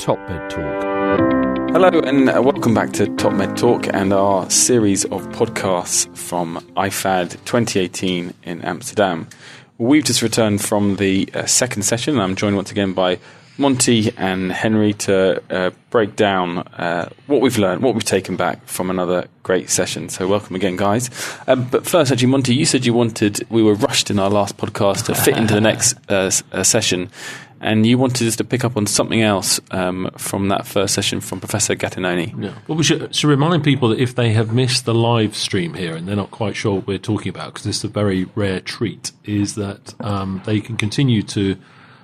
TopMedTalk. Hello and welcome back to TopMedTalk and our series of podcasts from IFAD 2018 in Amsterdam. We've just returned from the second session, and I'm joined once again by Monty and Henry to break down what we've learned, what we've taken back from another great session. So welcome again, guys. But first, actually, Monty, you said we were rushed in our last podcast to fit into the next session, and you wanted us to pick up on something else from that first session from Professor Gattinoni. Yeah. Well, we should remind people that if they have missed the live stream here and they're not quite sure what we're talking about, because this is a very rare treat, is that they can continue to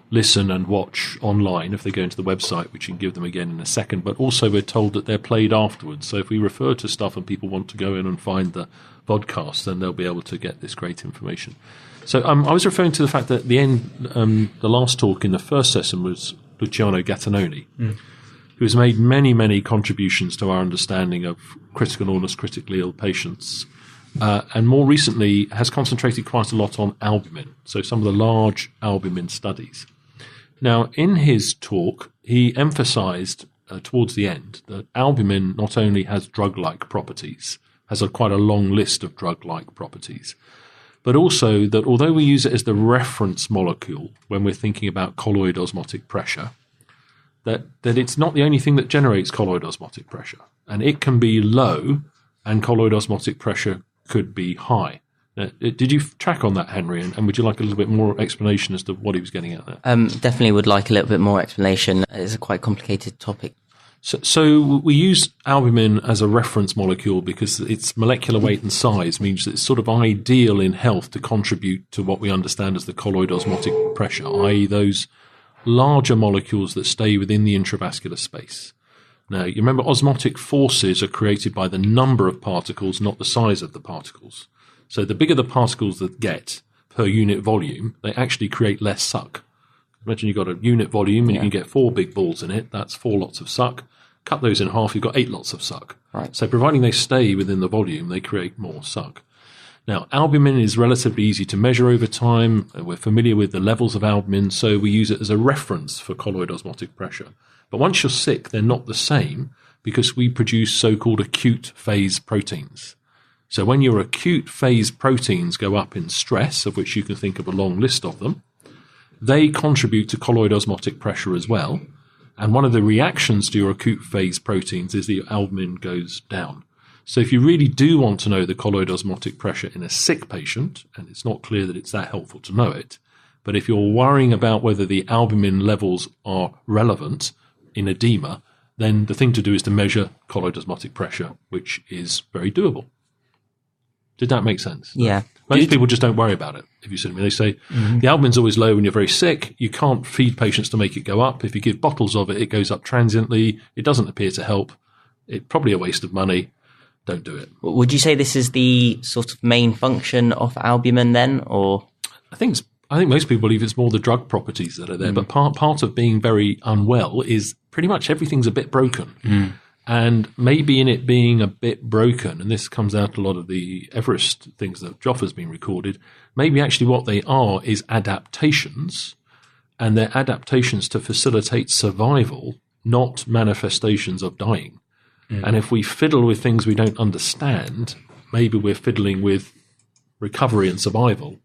listen and watch online if they go into the website, which you can give them again in a second. But also we're told that they're played afterwards. So if we refer to stuff and people want to go in and find the podcast, then they'll be able to get this great information. So I was referring to the fact that at the end, the last talk in the first session was Luciano Gattinoni, who has made many, many contributions to our understanding of critical illness, critically ill patients, and more recently has concentrated quite a lot on albumin, so some of the large albumin studies. Now, in his talk, he emphasized towards the end that albumin not only has drug-like properties, has quite a long list of drug-like properties, but also that although we use it as the reference molecule when we're thinking about colloid osmotic pressure, that it's not the only thing that generates colloid osmotic pressure. And it can be low, and colloid osmotic pressure could be high. Now, did you track on that, Henry? And would you like a little bit more explanation as to what he was getting at there? Definitely would like a little bit more explanation. It's a quite complicated topic. So we use albumin as a reference molecule because its molecular weight and size means that it's sort of ideal in health to contribute to what we understand as the colloid osmotic pressure, i.e. those larger molecules that stay within the intravascular space. Now, you remember osmotic forces are created by the number of particles, not the size of the particles. So the bigger the particles that get per unit volume, they actually create less suck. Imagine you've got a unit volume and you can get 4 big balls in it. That's 4 lots of suck. Cut those in half, you've got 8 lots of suck. Right. So providing they stay within the volume, they create more suck. Now, albumin is relatively easy to measure over time. We're familiar with the levels of albumin, so we use it as a reference for colloid osmotic pressure. But once you're sick, they're not the same because we produce so-called acute phase proteins. So when your acute phase proteins go up in stress, of which you can think of a long list of them, they contribute to colloid osmotic pressure as well. And one of the reactions to your acute phase proteins is the albumin goes down. So if you really do want to know the colloid osmotic pressure in a sick patient, and it's not clear that it's that helpful to know it, but if you're worrying about whether the albumin levels are relevant in edema, then the thing to do is to measure colloid osmotic pressure, which is very doable. Did that make sense? Yeah. Most people just don't worry about it, if you see what I mean. They say the albumin's always low when you're very sick. You can't feed patients to make it go up. If you give bottles of it, it goes up transiently. It doesn't appear to help. It's probably a waste of money. Don't do it. Would you say this is the sort of main function of albumin then, or? I think most people believe it's more the drug properties that are there. But part of being very unwell is pretty much everything's a bit broken. And maybe in it being a bit broken, and this comes out a lot of the Everest things that Joff has been recorded, maybe actually what they are is adaptations, and they're adaptations to facilitate survival, not manifestations of dying. And if we fiddle with things we don't understand, maybe we're fiddling with recovery and survival.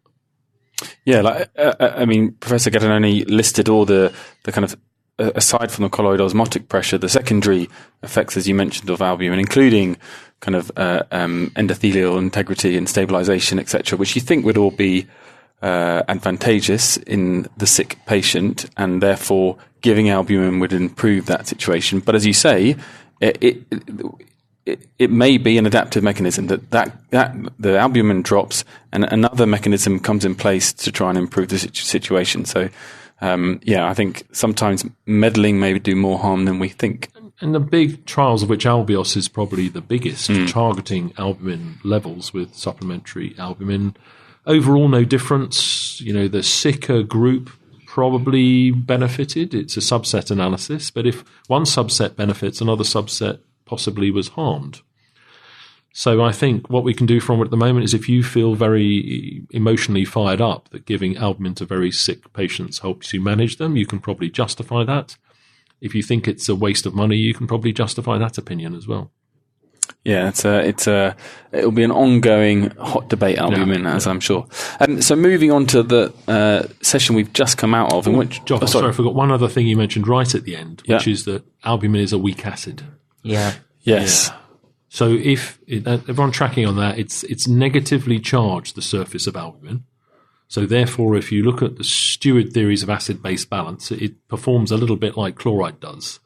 Yeah, I mean, Professor Gattinoni listed all the kind of, aside from the colloid osmotic pressure, the secondary effects, as you mentioned, of albumin, including kind of endothelial integrity and stabilization, etc., which you think would all be advantageous in the sick patient, and therefore giving albumin would improve that situation. But as you say, it may be an adaptive mechanism that the albumin drops and another mechanism comes in place to try and improve the situation. So, I think sometimes meddling may do more harm than we think. And the big trials, of which Albios is probably the biggest, targeting albumin levels with supplementary albumin. Overall, no difference. The sicker group probably benefited. It's a subset analysis. But if one subset benefits, another subset possibly was harmed. So I think what we can do from it at the moment is if you feel very emotionally fired up that giving albumin to very sick patients helps you manage them, you can probably justify that. if you think it's a waste of money, you can probably justify that opinion as well. Yeah, it'll be an ongoing hot debate, Albumin, as I'm sure. So moving on to the session we've just come out of, in which Joff, sorry, I forgot one other thing you mentioned right at the end, which is that albumin is a weak acid. Yeah. Yes. Yeah. So if everyone tracking on that, it's negatively charged, the surface of albumin. So therefore, if you look at the steward theories of acid-base balance, it performs a little bit like chloride does.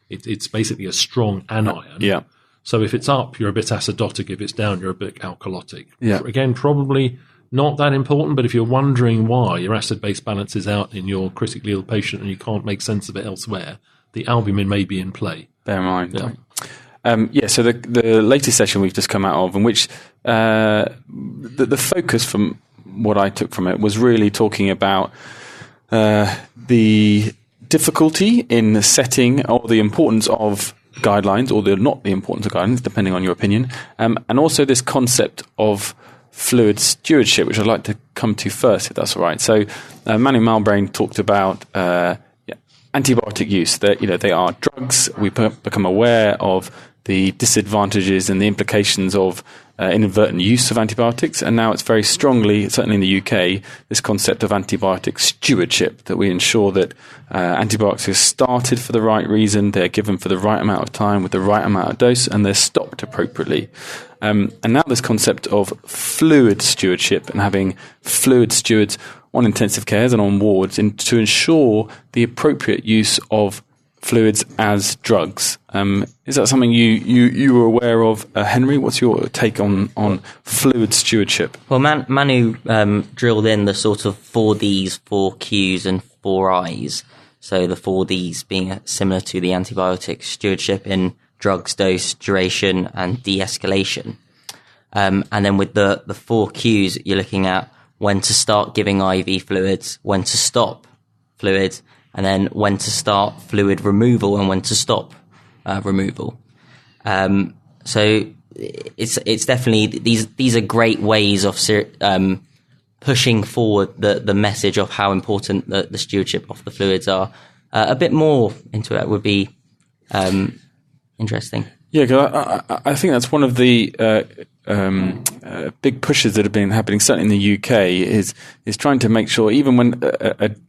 It's basically a strong anion. Yeah. So if it's up, you're a bit acidotic. If it's down, you're a bit alkalotic. Yeah. Again, probably not that important, but if you're wondering why your acid-base balance is out in your critically ill patient and you can't make sense of it elsewhere, the albumin may be in play. Bear in mind. Yeah. So the latest session we've just come out of, in which the focus from what I took from it was really talking about the difficulty in the setting or the importance of guidelines, or not the importance of guidelines, depending on your opinion, and also this concept of fluid stewardship, which I'd like to come to first, if that's all right. So Manu Malbrain talked about antibiotic use. That they are drugs. We become aware of the disadvantages and the implications of inadvertent use of antibiotics, and now it's very strongly, certainly in the UK, this concept of antibiotic stewardship, that we ensure that antibiotics are started for the right reason, they're given for the right amount of time with the right amount of dose, and they're stopped appropriately. And now this concept of fluid stewardship and having fluid stewards on intensive cares and on wards to ensure the appropriate use of fluids as drugs. Is that something you were aware of, Henry? What's your take on fluid stewardship? Well, Manu drilled in the sort of 4Ds, 4Qs and 4Is. So the 4Ds being similar to the antibiotic stewardship in drugs, dose, duration and de-escalation. And then with the 4Qs, you're looking at when to start giving IV fluids, when to stop fluids, and then when to start fluid removal and when to stop removal. So it's definitely these are great ways of pushing forward the message of how important the stewardship of the fluids are. A bit more into it would be interesting. Yeah, because I think that's one of the big pushes that have been happening, certainly in the UK, is trying to make sure, even when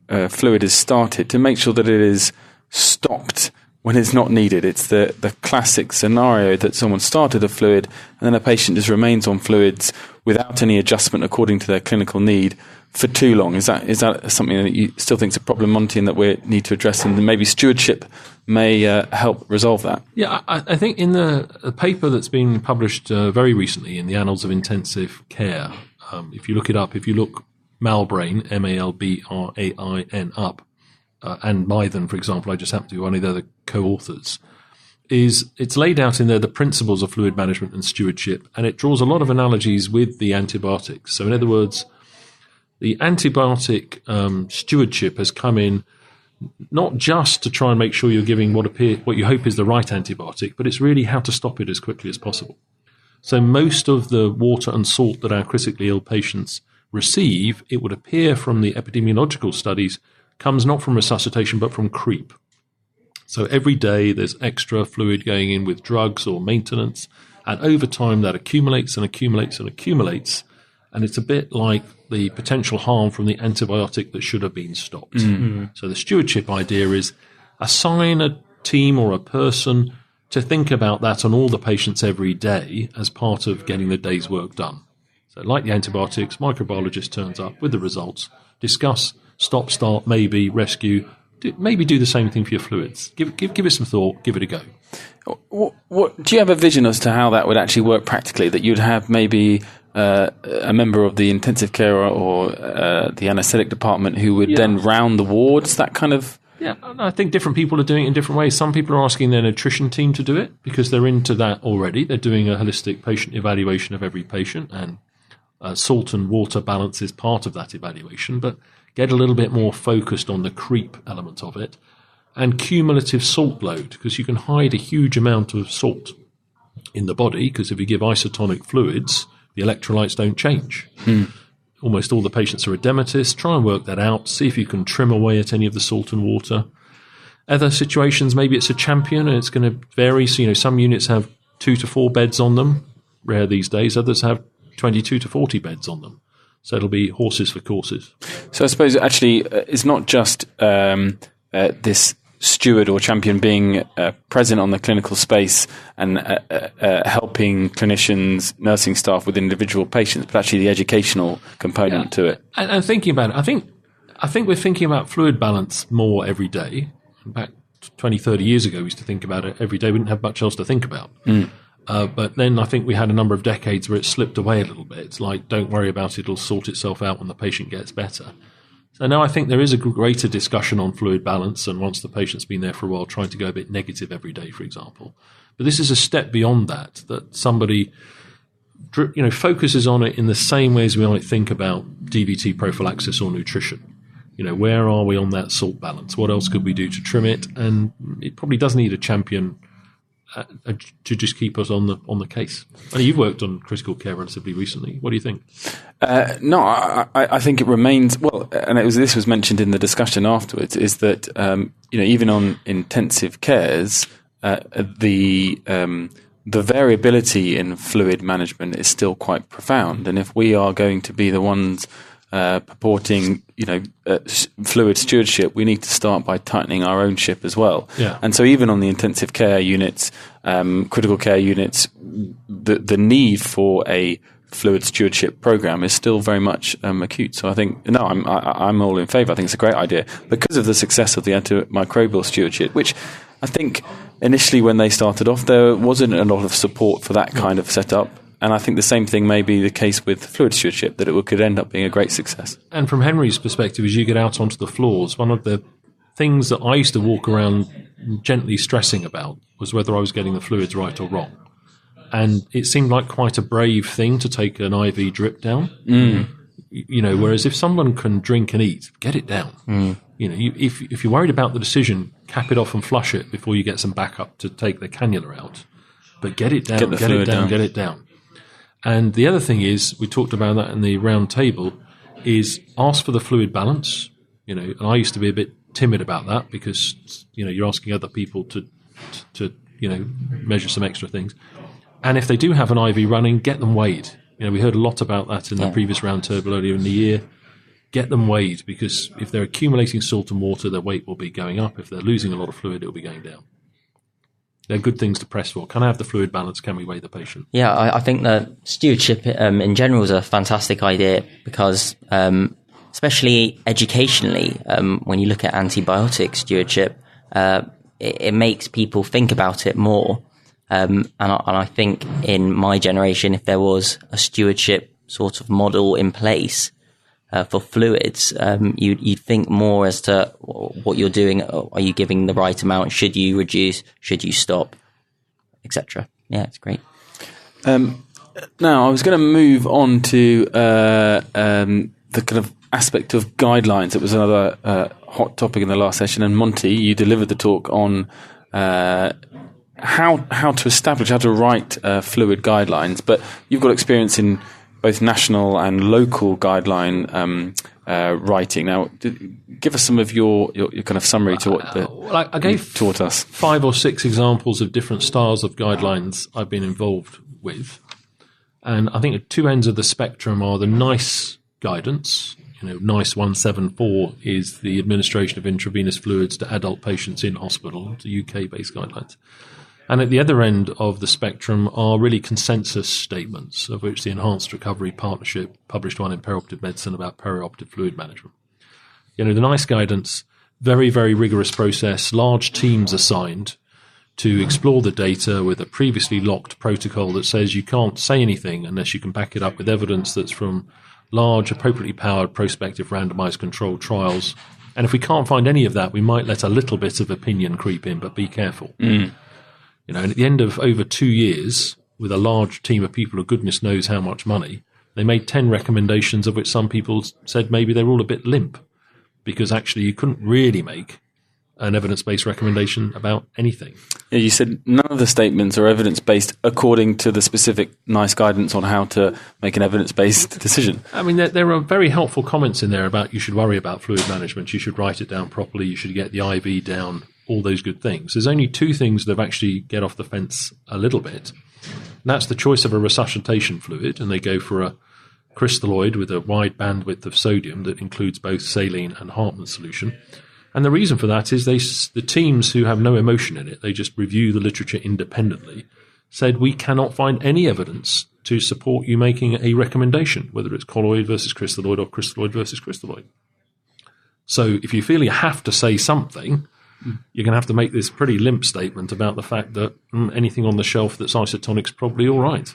a fluid is started, to make sure that it is stopped when it's not needed. It's the classic scenario that someone started a fluid and then a patient just remains on fluids without any adjustment according to their clinical need for too long. Is that something that you still think is a problem, Monty, and that we need to address, and maybe stewardship may help resolve that? Yeah, I think in the paper that's been published very recently in the Annals of Intensive Care, if you look it up, if you look Malbrain, Malbrain up, and Mythen, for example, I just happen to be one of the co-authors, it's laid out in there the principles of fluid management and stewardship, and it draws a lot of analogies with the antibiotics. So in other words, the antibiotic stewardship has come in not just to try and make sure you're giving what you hope is the right antibiotic, but it's really how to stop it as quickly as possible. So most of the water and salt that our critically ill patients receive, it would appear from the epidemiological studies, comes not from resuscitation but from creep. So every day there's extra fluid going in with drugs or maintenance, and over time that accumulates and accumulates and accumulates, and it's a bit like the potential harm from the antibiotic that should have been stopped. Mm-hmm. So the stewardship idea is assign a team or a person to think about that on all the patients every day as part of getting the day's work done. So like the antibiotics, microbiologist turns up with the results, discuss, stop, start, maybe, rescue, maybe do the same thing for your fluids. Give it some thought, give it a go. What do you have a vision as to how that would actually work practically, that you'd have maybe a member of the intensive care or the anaesthetic department who would then round the wards, that kind of... Yeah, I think different people are doing it in different ways. Some people are asking their nutrition team to do it because they're into that already. They're doing a holistic patient evaluation of every patient, and salt and water balance is part of that evaluation, but get a little bit more focused on the creep element of it, and cumulative salt load, because you can hide a huge amount of salt in the body, because if you give isotonic fluids, the electrolytes don't change. Almost all the patients are edematous. Try and work that out. See if you can trim away at any of the salt and water. Other situations, maybe it's a champion and it's going to vary. So, some units have 2 to 4 beds on them, rare these days. Others have 22 to 40 beds on them. So it'll be horses for courses. So I suppose actually it's not just this steward or champion being present on the clinical space and helping clinicians, nursing staff with individual patients, but actually the educational component to it. And thinking about it, I think we're thinking about fluid balance more every day. Back 20, 30 years ago, we used to think about it every day. We didn't have much else to think about. But then I think we had a number of decades where it slipped away a little bit. It's like, don't worry about it, it'll sort itself out when the patient gets better. So now I think there is a greater discussion on fluid balance, and once the patient's been there for a while, trying to go a bit negative every day, for example. But this is a step beyond that somebody focuses on it in the same way as we might think about DVT prophylaxis or nutrition. Where are we on that salt balance? What else could we do to trim it? And it probably does need a champion to just keep us on the case. You've worked on critical care relatively recently. What do you think? No, I think it remains well, and this was mentioned in the discussion afterwards. Is that even on intensive cares, the variability in fluid management is still quite profound, and if we are going to be the ones purporting, fluid stewardship, we need to start by tightening our own ship as well. Yeah. And so even on the intensive care units, critical care units, the need for a fluid stewardship program is still very much acute. So I think, I'm all in favour. I think it's a great idea because of the success of the antimicrobial stewardship, which I think initially when they started off, there wasn't a lot of support for that kind of setup. And I think the same thing may be the case with fluid stewardship, that it could end up being a great success. And from Henry's perspective, as you get out onto the floors, one of the things that I used to walk around gently stressing about was whether I was getting the fluids right or wrong. And it seemed like quite a brave thing to take an IV drip down. Whereas if someone can drink and eat, get it down. If you're worried about the decision, cap it off and flush it before you get some backup to take the cannula out. But get it down, get it down. And the other thing is, we talked about that in the round table, is ask for the fluid balance. And I used to be a bit timid about that because, you're asking other people to measure some extra things. And if they do have an IV running, get them weighed. We heard a lot about that in the previous round table earlier in the year. Get them weighed, because if they're accumulating salt and water, their weight will be going up. If they're losing a lot of fluid, it will be going down. They're good things to press for. Can I have the fluid balance? Can we weigh the patient? Yeah, I think that stewardship in general is a fantastic idea because, especially educationally, when you look at antibiotic stewardship, it makes people think about it more. And I think in my generation, if there was a stewardship sort of model in place for fluids, you'd think more as to what you're doing. Are you giving the right amount? Should you reduce? Should you stop? Etc. Yeah, it's great. Now, I was going to move on to the kind of aspect of guidelines. It was another hot topic in the last session. And Monty, you delivered the talk on how to establish, how to write fluid guidelines. But you've got experience in both national and local guideline writing. Now, give us some of your kind of summary to what I gave taught us. 5 or 6 examples of different styles of guidelines I've been involved with. And I think at 2 ends of the spectrum are the NICE guidance. NICE 174 is the administration of intravenous fluids to adult patients in hospital. It's a UK-based guidelines. And at the other end of the spectrum are really consensus statements, of which the Enhanced Recovery Partnership published one in Perioperative Medicine about perioperative fluid management. The NICE guidance, very, very rigorous process, large teams assigned to explore the data with a previously locked protocol that says you can't say anything unless you can back it up with evidence that's from large, appropriately powered, prospective, randomized controlled trials. And if we can't find any of that, we might let a little bit of opinion creep in, but be careful. And at the end of over 2 years, with a large team of people who goodness knows how much money, they made 10 recommendations, of which some people said maybe they were all a bit limp, because actually you couldn't really make an evidence-based recommendation about anything. Yeah, you said none of the statements are evidence-based according to the specific NICE guidance on how to make an evidence-based decision. I mean, there are very helpful comments in there about you should worry about fluid management, you should write it down properly, you should get the IV down all those good things. There's only two things that actually get off the fence a little bit. And that's the choice of a resuscitation fluid, and they go for a crystalloid with a wide bandwidth of sodium that includes both saline and Hartmann solution. And the reason for that is the teams who have no emotion in it, they just review the literature independently, said we cannot find any evidence to support you making a recommendation, whether it's colloid versus crystalloid or crystalloid versus crystalloid. So if you feel you have to say something, you're going to have to make this pretty limp statement about the fact that anything on the shelf that's isotonic's probably all right.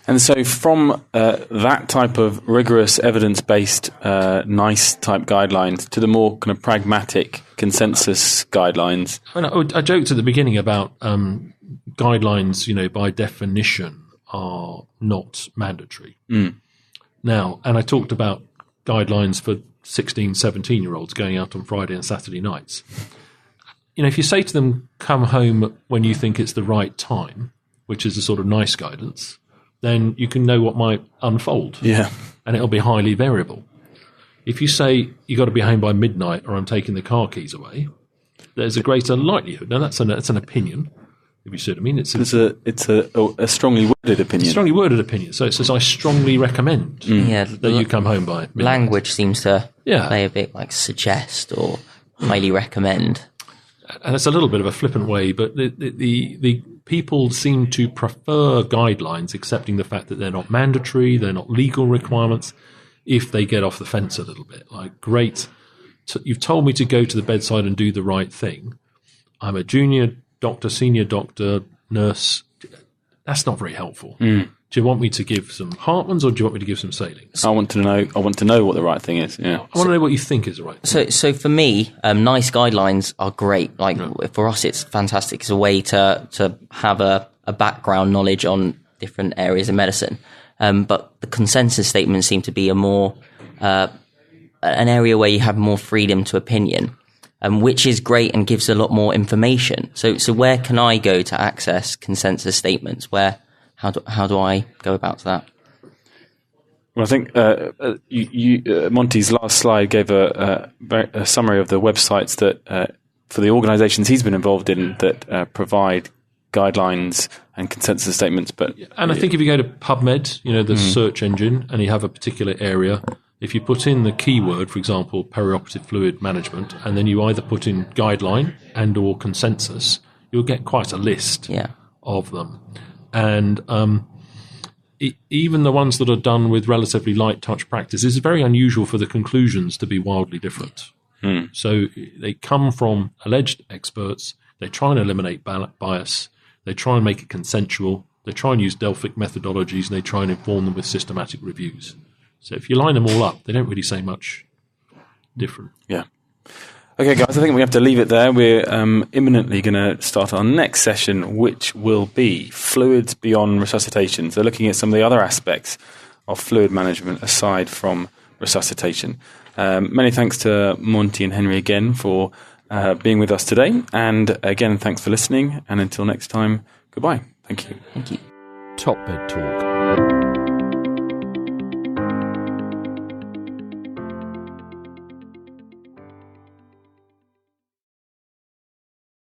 And so from that type of rigorous, evidence-based, NICE type guidelines to the more kind of pragmatic consensus guidelines. I joked at the beginning about guidelines, by definition, are not mandatory. Now, and I talked about guidelines for 16, 17-year-olds going out on Friday and Saturday nights. If you say to them, come home when you think it's the right time, which is a sort of NICE guidance, then you can know what might unfold. Yeah. And it'll be highly variable. If you say you got to be home by midnight or I'm taking the car keys away, there's a greater likelihood. Now that's an opinion, if you see what I mean. It's a strongly worded opinion. Strongly worded opinion. So it says I strongly recommend that you come home by midnight. Language seems to play a bit like suggest or highly recommend. And it's a little bit of a flippant way, but the people seem to prefer guidelines, accepting the fact that they're not mandatory, they're not legal requirements, if they get off the fence a little bit. Like, great, you've told me to go to the bedside and do the right thing. I'm a junior doctor, senior doctor, nurse. That's not very helpful. Do you want me to give some Hartmann's or do you want me to give some saline? I want to know what the right thing is. Yeah. I want to know what you think is the right thing. So for me, NICE guidelines are great. Like for us, it's fantastic. It's a way to have a background knowledge on different areas of medicine. But the consensus statements seem to be a more an area where you have more freedom to opinion, which is great and gives a lot more information. So where can I go to access consensus statements? How do I go about that? Well, I think Monty's last slide gave a summary of the websites that for the organisations he's been involved in that provide guidelines and consensus statements. And I think if you go to PubMed, the search engine, and you have a particular area, if you put in the keyword, for example, perioperative fluid management, and then you either put in guideline and or consensus, you'll get quite a list of them. And even the ones that are done with relatively light touch practice, it's very unusual for the conclusions to be wildly different. So they come from alleged experts. They try and eliminate bias. They try and make it consensual. They try and use Delphic methodologies, and they try and inform them with systematic reviews. So if you line them all up, they don't really say much different. Yeah. Okay, guys, I think we have to leave it there. We're imminently going to start our next session, which will be fluids beyond resuscitation. So looking at some of the other aspects of fluid management aside from resuscitation. Many thanks to Monty and Henry again for being with us today. And again, thanks for listening. And until next time, goodbye. Thank you. Thank you. TopMedTalk.